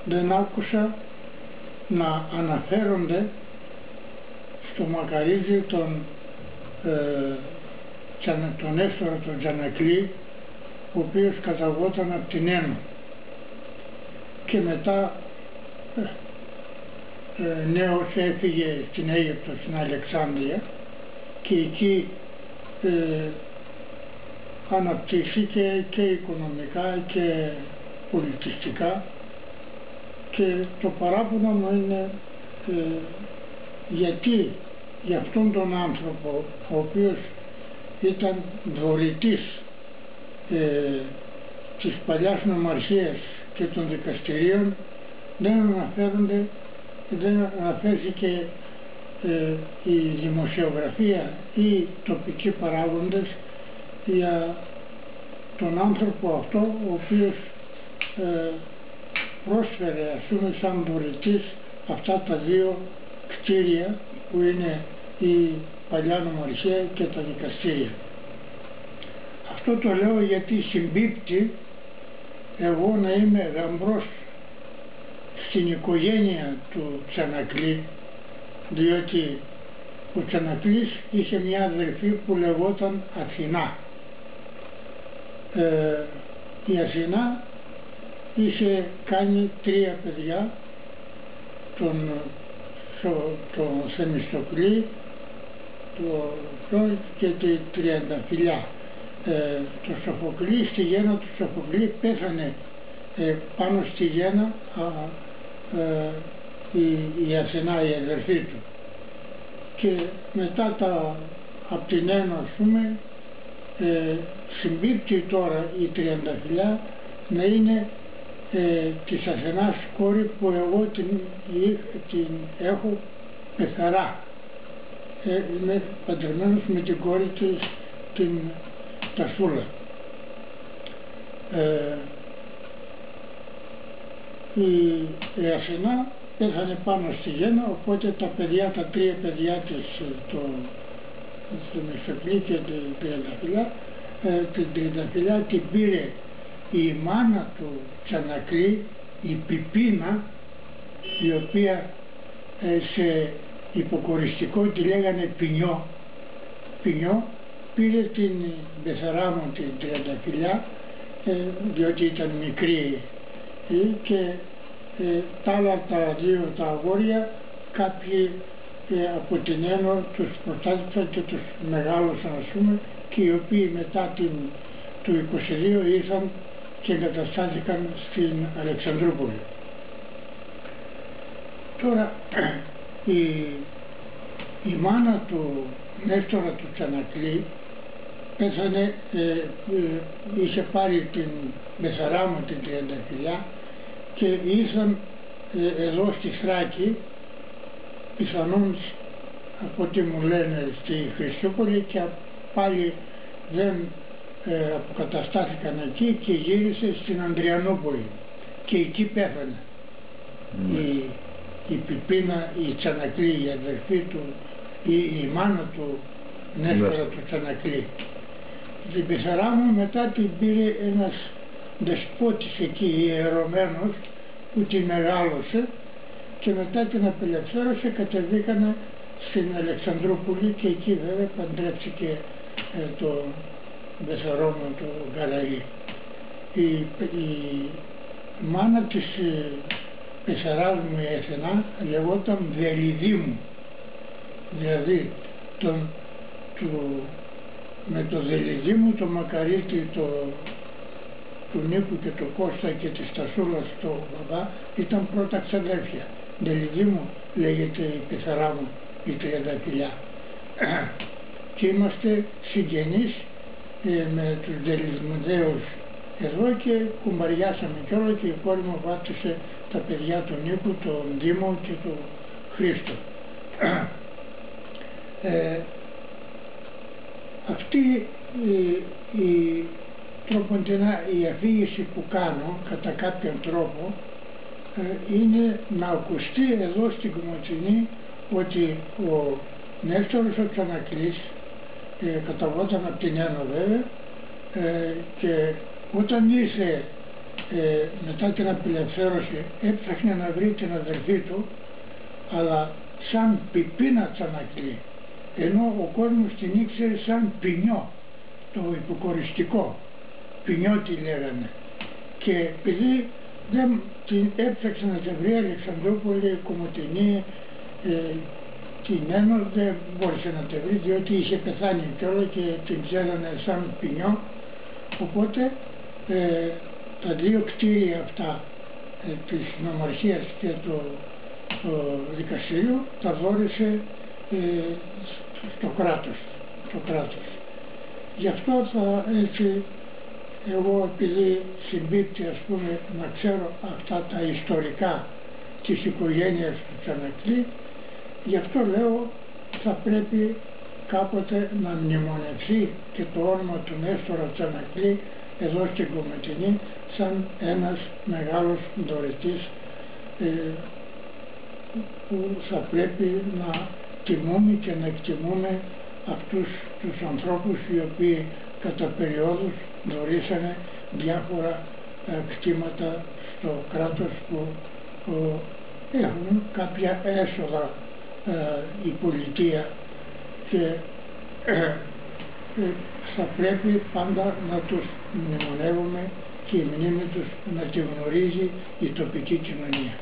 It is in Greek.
δεν άκουσα να αναφέρονται στο μακαρίδι τον Νέστορα τον Τζανακλή, ο οποίος καταγόταν από την Ένω και μετά νέος έφυγε στην Αίγυπτο, στην Αλεξάνδρεια, και εκεί αναπτύχθηκε και οικονομικά και πολιτιστικά, και το παράπονο μου είναι γιατί για αυτόν τον άνθρωπο, ο οποίος ήταν δωρητής της παλιάς νομαρχίας και των δικαστηρίων, δεν αναφέρθηκε η δημοσιογραφία ή τοπικοί παράγοντες για τον άνθρωπο αυτό, ο οποίος πρόσφερε, ας πούμε, σαν δωρητής αυτά τα δύο κτίρια που είναι η παλιά νομαρχία και τα δικαστήρια. Αυτό το λέω γιατί συμπίπτει εγώ να είμαι γαμπρός στην οικογένεια του Τσανακλή, διότι ο Τσανακλής είχε μια αδελφή που λεγόταν Αθηνά. Η Αθηνά είχε κάνει 3 παιδιά, τον Θεμιστοκλή, και τη Τριανταφυλλιά. Το Σοφοκλή, στη γέννα του Σοφοκλή πέθανε πάνω στη γέννα η Αθηνά, η αδερφή του, και μετά από την Ένω, ας πούμε, συμπίπτει τώρα η Τριανταφυλλιά να είναι της Αθηνάς κόρη, που εγώ την έχω πεθαρά. Είμαι παντρεμένος με την κόρη της, την Τασούλα. Η Αθηνά πέθανε πάνω στη γέννα, οπότε τα 3 παιδιά της, το Θεμιστοκλή και την Τριανταφυλλιά, την Τριανταφυλλιά την πήρε η μάνα του Τσανακλή, η Πιπίνα, η οποία σε υποκοριστικό τη λέγανε Πινιό, πήρε την πεθαρά μου την Τριανταφυλλιά, διότι ήταν μικρή, και τα άλλα τα 2 τα αγόρια κάποιοι από την Ένω τους προστάτευσαν και τους μεγάλωσαν, ας πούμε, και οι οποίοι μετά του 22 ήρθαν και εγκαταστάθηκαν στην Αλεξανδρούπολη. Τώρα η μάνα του Νέστορα του Τσανακλή πέθανε, είχε πάρει την μεθαρά μου την Τριανταφυλλιά και ήρθαν εδώ στη Θράκη, πιθανόν από ό,τι μου λένε στη Χριστούπολη, και πάλι δεν αποκαταστάθηκαν εκεί και γύρισε στην Ανδριανούπολη και εκεί πέθανε. Η Πιπίνα, η Τσανακλή, η αδερφή του, η μάνα του Νέστορα του Τσανακλή. Την πεθαρά μου μετά την πήρε ένας δεσπότης εκεί, ιερωμένος, που την μεγάλωσε, και μετά την απελευθέρωσε, κατεβήκανε στην Αλεξανδρούπολη και εκεί βέβαια παντρεύτηκε το πεθαρό μου, το Γαλαή. Η μάνα της πεθαράς μου, η Αθηνά, λεγόταν Δελιδήμου, δηλαδή με το Δελιδήμου, το μακαρίτι του Νίκου και του Κώστα και της Τασούλας, το μπαμπά, ήταν πρώτα ξαδέρφια. Δελιδήμου λέγεται η πεθαρά μου, η Τριανταφυλλιά. Και είμαστε συγγενείς με τους Δελιδμουδαίους εδώ, και κουμπαριάσαμε κι όλο, και η κόρη μου βάφτισε τα παιδιά του Νίκου, τον Δήμο και τον Χρήστο. Αυτή η αφήγηση που κάνω κατά κάποιον τρόπο είναι να ακουστεί εδώ στην Κομοτηνή ότι ο Νέστορος ο Τσανακλής καταγόταν από την Ένω βέβαια, και όταν ήρθε μετά την απελευθέρωση έψαχνε να βρει την αδερφή του, αλλά σαν Πιπίνα Τσανακλή, ενώ ο κόσμος την ήξερε σαν Πινιό, το υποκοριστικό, Πινιό τη λέγανε. Και επειδή δεν την έψαξε να την βρει Αλεξανδρούπολη, Κομοτηνή, την Ένωση, δεν μπόρεσε να την βρει διότι είχε πεθάνει κιόλα και την ξέρανε σαν Πινιό, οπότε τα δύο κτίρια αυτά της νομαρχίας και του δικαστηρίου τα δώρισε στο κράτος. Γι' αυτό θα έτσι εγώ, επειδή συμπίπτει ας πούμε να ξέρω αυτά τα ιστορικά της οικογένειας του Τσανακλή, γι' αυτό λέω θα πρέπει κάποτε να μνημονευθεί και το όνομα του Νέστορα Τσανακλή εδώ στην Κομοτηνή σαν ένας μεγάλος δωρητής που θα πρέπει να τιμούμε και να εκτιμούμε αυτούς τους ανθρώπους οι οποίοι κατά περιόδους δωρήσανε διάφορα κτήματα στο κράτος που έχουν κάποια έσοδα η πολιτεία και θα πρέπει πάντα να τους μνημονεύουμε και η μνήμη τους να τη γνωρίζει η τοπική κοινωνία.